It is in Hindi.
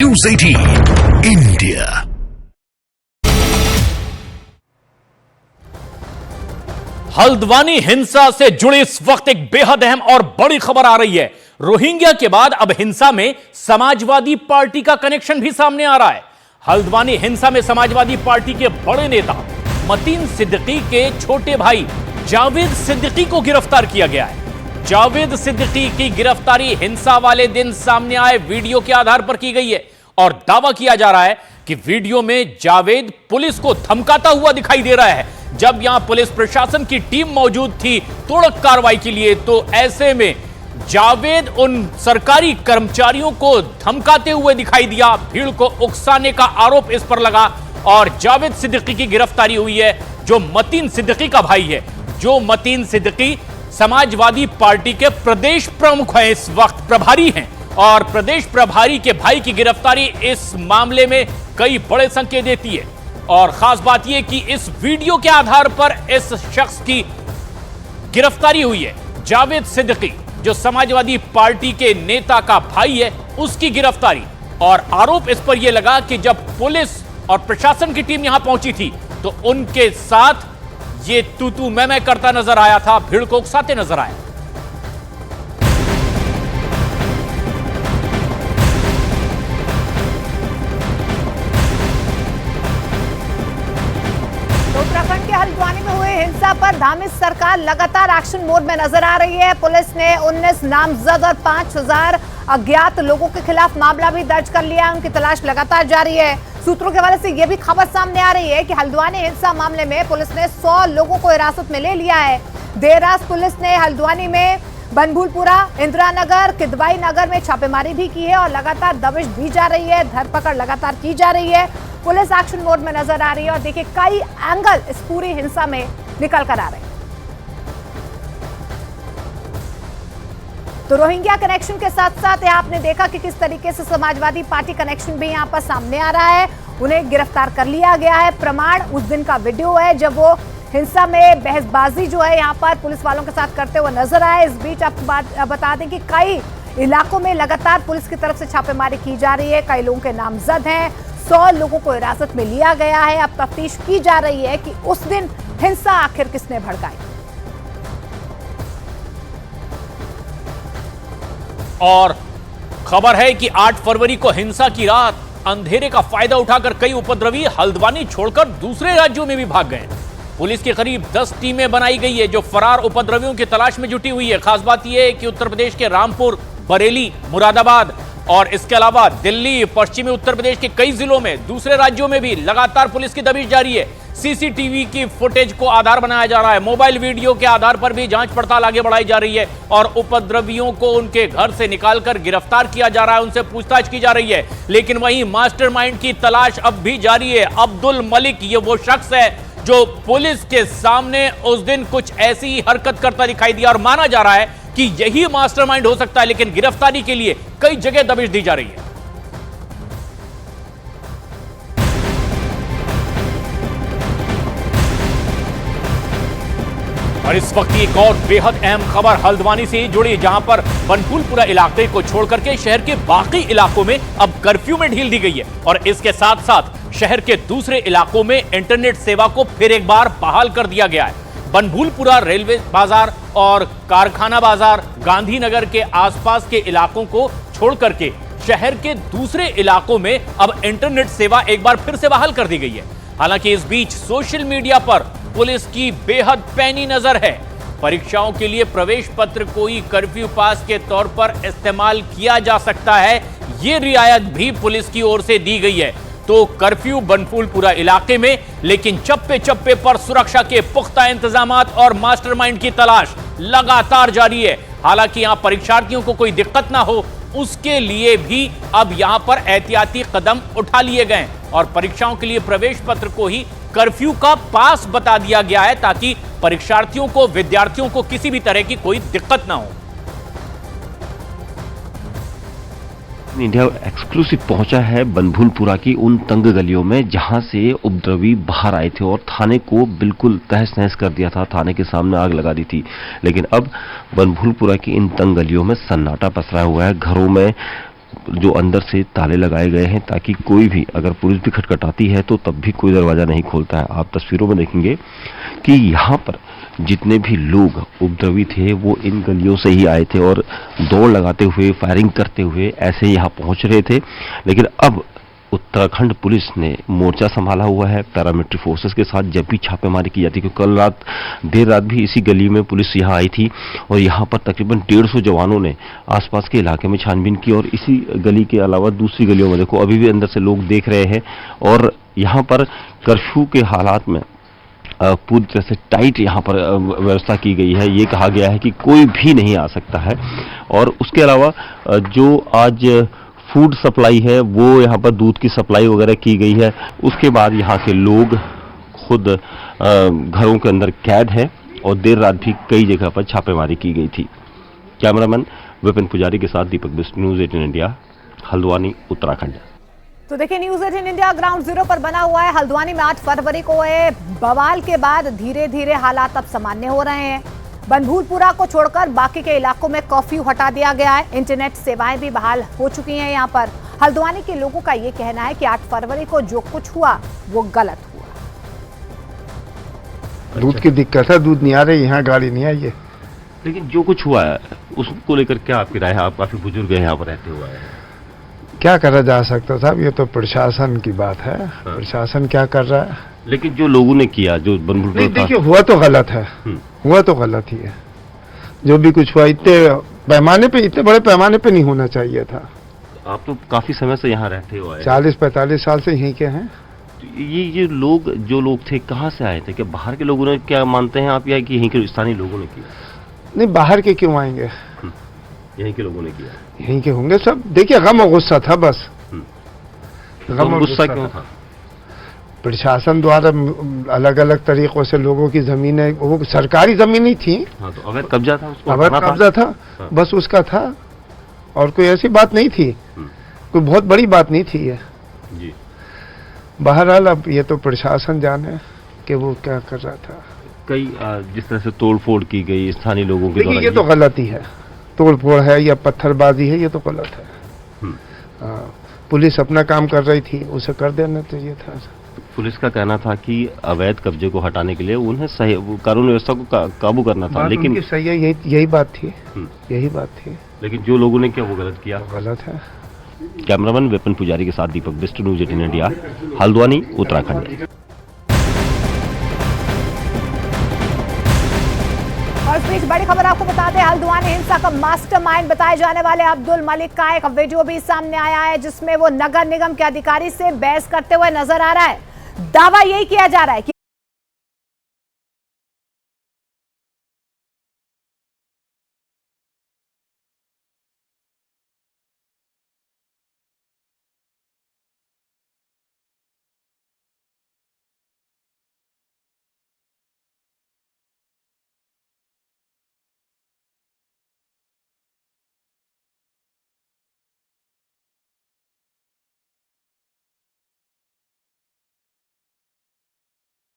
News 18 India। हल्द्वानी हिंसा से जुड़ी इस वक्त एक बेहद अहम और बड़ी खबर आ रही है। रोहिंग्या के बाद अब हिंसा में समाजवादी पार्टी का कनेक्शन भी सामने आ रहा है। हल्द्वानी हिंसा में समाजवादी पार्टी के बड़े नेता मतीन सिद्दीकी के छोटे भाई जावेद सिद्दीकी को गिरफ्तार किया गया है। जावेद सिद्दीकी की गिरफ्तारी हिंसा वाले दिन सामने आए वीडियो के आधार पर की गई है और दावा किया जा रहा है कि वीडियो में जावेद पुलिस को धमकाता हुआ दिखाई दे रहा है। जब यहां पुलिस प्रशासन की टीम मौजूद थी तोड़क कार्रवाई के लिए, तो ऐसे में जावेद उन सरकारी कर्मचारियों को धमकाते हुए दिखाई दिया। भीड़ को उकसाने का आरोप इस पर लगा और जावेद सिद्दीकी की गिरफ्तारी हुई है, जो मतीन सिद्दीकी का भाई है। जो मतीन सिद्दीकी समाजवादी पार्टी के प्रदेश प्रमुख हैं, इस वक्त प्रभारी हैं, और प्रदेश प्रभारी के भाई की गिरफ्तारी इस मामले में कई बड़े संकेत देती है। और खास बात यह कि इस वीडियो के आधार पर इस शख्स की गिरफ्तारी हुई है। जावेद सिद्दीकी जो समाजवादी पार्टी के नेता का भाई है, उसकी गिरफ्तारी। और आरोप इस पर यह लगा कि जब पुलिस और प्रशासन की टीम यहां पहुंची थी तो उनके साथ ये तू मैं करता नजर आया था, भीड़ को उकसाते नजर आया। उत्तराखंड के हल्द्वानी में हुए हिंसा पर धामित सरकार लगातार एक्शन मोड में नजर आ रही है। पुलिस ने 19 नामजद और 5000 अज्ञात लोगों के खिलाफ मामला भी दर्ज कर लिया है। उनकी तलाश लगातार जारी है। सूत्रों के हवाले से यह भी खबर सामने आ रही है कि हल्द्वानी हिंसा मामले में पुलिस ने 100 लोगों को हिरासत में ले लिया है। देर रात पुलिस ने हल्द्वानी में बनभूलपुरा, इंदिरा नगर, किदवाई नगर में छापेमारी भी की है और लगातार दबिश दी जा रही है, धरपकड़ लगातार की जा रही है। पुलिस एक्शन मोड में नजर आ रही है और देखिए कई एंगल इस पूरी हिंसा में निकल कर आ रहे हैं। तो रोहिंग्या कनेक्शन के साथ साथ आपने देखा कि किस तरीके से समाजवादी पार्टी कनेक्शन भी यहां पर सामने आ रहा है। उन्हें गिरफ्तार कर लिया गया है। प्रमाण उस दिन का वीडियो है जब वो हिंसा में बहसबाजी जो है यहां पर पुलिस वालों के साथ करते हुए नजर आए। इस बीच आपको बता दें कि कई इलाकों में लगातार पुलिस की तरफ से छापेमारी की जा रही है। कई लोगों के नामजद हैं। 100 लोगों को हिरासत में लिया गया है। अब तफ्तीश की जा रही है कि उस दिन हिंसा आखिर किसने भड़काई। और खबर है कि 8 फरवरी को हिंसा की रात अंधेरे का फायदा उठाकर कई उपद्रवी हल्द्वानी छोड़कर दूसरे राज्यों में भी भाग गए। पुलिस की करीब 10 टीमें बनाई गई है जो फरार उपद्रवियों की तलाश में जुटी हुई है। खास बात यह है कि उत्तर प्रदेश के रामपुर, बरेली, मुरादाबाद और इसके अलावा दिल्ली, पश्चिमी उत्तर प्रदेश के कई जिलों में, दूसरे राज्यों में भी लगातार पुलिस की दबिश जारी है। सीसीटीवी की फुटेज को आधार बनाया जा रहा है। मोबाइल वीडियो के आधार पर भी जांच पड़ताल आगे बढ़ाई जा रही है और उपद्रवियों को उनके घर से निकालकर गिरफ्तार किया जा रहा है, उनसे पूछताछ की जा रही है। लेकिन वहीं मास्टरमाइंड की तलाश अब भी जारी है। अब्दुल मलिक ये वो शख्स है जो पुलिस के सामने उस दिन कुछ ऐसी ही हरकत करता दिखाई दिया और माना जा रहा है कि यही मास्टरमाइंड हो सकता है। लेकिन गिरफ्तारी के लिए कई जगह दबिश दी जा रही है। और इस वक्त एक और बेहद अहम खबर हल्द्वानी से जुड़ी, जहां पर बनभूलपुरा इलाके को छोड़कर के शहर के बाकी इलाकों में अब कर्फ्यू में ढील दी गई है। और इसके साथ साथ शहर के दूसरे इलाकों में इंटरनेट सेवा को फिर एक बार बहाल कर दिया गया है। बनभूलपुरा रेलवे बाजार और कारखाना बाजार, गांधीनगर के आसपास के इलाकों को छोड़कर के शहर के दूसरे इलाकों में अब इंटरनेट सेवा एक बार फिर से बहाल कर दी गई है। हालांकि इस बीच सोशल मीडिया पर पुलिस की बेहद पैनी नजर है। परीक्षाओं के लिए प्रवेश पत्र को ही कर्फ्यू पास के तौर पर इस्तेमाल किया जा सकता है, यह रियायत भी पुलिस की ओर से दी गई है। तो कर्फ्यू बनभूलपुरा इलाके में, लेकिन चप्पे चप्पे पर सुरक्षा के पुख्ता इंतजामात और मास्टरमाइंड की तलाश लगातार जारी है। हालांकि यहां परीक्षार्थियों को कोई दिक्कत ना हो, उसके लिए भी अब यहां पर एहतियाती कदम उठा लिए गए और परीक्षाओं के लिए प्रवेश पत्र को ही कर्फ्यू का पास बता दिया गया है, ताकि परीक्षार्थियों को, विद्यार्थियों को किसी भी तरह की कोई दिक्कत ना हो। इंडिया एक्सक्लूसिव पहुंचा है बनभूलपुरा की उन तंग गलियों में जहां से उपद्रवी बाहर आए थे और थाने को बिल्कुल तहस नहस कर दिया था, थाने के सामने आग लगा दी थी। लेकिन अब बनभूलपुरा की इन तंग गलियों में सन्नाटा पसरा हुआ है। घरों में जो अंदर से ताले लगाए गए हैं ताकि कोई भी, अगर पुलिस भी खटखटाती है तो तब भी कोई दरवाजा नहीं खोलता है। आप तस्वीरों में देखेंगे कि यहाँ पर जितने भी लोग उपद्रवी थे वो इन गलियों से ही आए थे और दौड़ लगाते हुए, फायरिंग करते हुए ऐसे यहाँ पहुंच रहे थे। लेकिन अब उत्तराखंड पुलिस ने मोर्चा संभाला हुआ है पैरामिलिट्री फोर्सेस के साथ जब भी छापेमारी की जाती है, क्योंकि कल देर रात भी इसी गली में पुलिस यहाँ आई थी और यहाँ पर तकरीबन 150 जवानों ने आसपास के इलाके में छानबीन की। और इसी गली के अलावा दूसरी गलियों में देखो अभी भी अंदर से लोग देख रहे हैं और यहाँ पर कर्फ्यू के हालात में पूरी तरह से टाइट यहाँ पर व्यवस्था की गई है। ये कहा गया है कि कोई भी नहीं आ सकता है। और उसके अलावा जो आज फूड सप्लाई है वो यहाँ पर दूध की सप्लाई वगैरह की गई है। उसके बाद यहाँ के लोग खुद घरों के अंदर कैद हैं और देर रात भी कई जगह पर छापेमारी की गई थी। कैमरामैन विपिन पुजारी के साथ दीपक बिष्ट, न्यूज़ 18 इंडिया, हल्द्वानी, उत्तराखंड। तो देखिए न्यूज़ 18 इंडिया ग्राउंड जीरो पर बना हुआ है। हल्द्वानी में 8 फरवरी को हुए बवाल के बाद धीरे धीरे हालात अब सामान्य हो रहे हैं। बनभूलपुरा को छोड़कर बाकी के इलाकों में कर्फ्यू हटा दिया गया है। इंटरनेट सेवाएं भी बहाल हो चुकी हैं। यहाँ पर हल्द्वानी के लोगों का ये कहना है कि 8 फरवरी को जो कुछ हुआ वो गलत हुआ। दूध की दिक्कत है, दूध नहीं आ रही, यहाँ गाड़ी नहीं आई है। लेकिन जो कुछ हुआ है उसको लेकर क्या आपकी राय है? आप काफी बुजुर्ग हैं यहाँ पर रहते हुए हैं। क्या करा जा सकता साहब, ये तो प्रशासन की बात है। प्रशासन क्या कर रहा है? लेकिन जो लोगों ने किया, जो बनभूलपुरा नहीं, देखिए हुआ तो गलत है, हुआ तो गलत ही है। जो भी कुछ हुआ इतने पैमाने पे, इतने बड़े पैमाने पे नहीं होना चाहिए था। आप तो काफी समय से यहाँ रहते हो, 40-45 साल से यहीं के हैं। ये लोग जो लोग थे कहाँ से आए थे? क्या बाहर के लोगों ने, क्या मानते हैं आप, या कि यहीं के स्थानीय लोगों ने किया? नहीं, बाहर के क्यों आएंगे, यहीं के लोगों ने किया। यहीं के होंगे सब। देखिए गम और गुस्सा था बस। गम और गुस्सा क्यों था? प्रशासन द्वारा अलग अलग तरीकों से लोगों की जमीनें, वो सरकारी जमीन ही थी। हाँ, तो अवैध कब्जा था, उसको अवैध कब्जा था। हाँ। बस उसका था और कोई ऐसी बात नहीं थी, कोई बहुत बड़ी बात नहीं थी ये जी। बहरहाल अब ये तो प्रशासन जाने कि वो क्या कर रहा था। कई जिस तरह से तोड़फोड़ की गई स्थानीय लोगों के द्वारा, ये तो गलत ही है। तोड़फोड़ है या पत्थरबाजी है, ये तो गलत है। पुलिस अपना काम कर रही थी, उसे कर देना चाहिए था। पुलिस का कहना था कि अवैध कब्जे को हटाने के लिए उन्हें सही कानून व्यवस्था को काबू करना था, लेकिन सही है, यही बात थी, यही बात थी। लेकिन जो लोगों ने किया वो गलत किया, गलत है। कैमरामैन विपिन पुजारी के साथ दीपक बिष्ट, न्यूज़ 18 इंडिया, हल्द्वानी, उत्तराखंड। और इस बीच बड़ी खबर आपको बता दें, हल्द्वानी हिंसा का मास्टरमाइंड बताए जाने वाले अब्दुल मलिक का एक वीडियो भी सामने आया है जिसमें वो नगर निगम के अधिकारी से बहस करते हुए नजर आ रहा है। दावा यही किया जा रहा है कि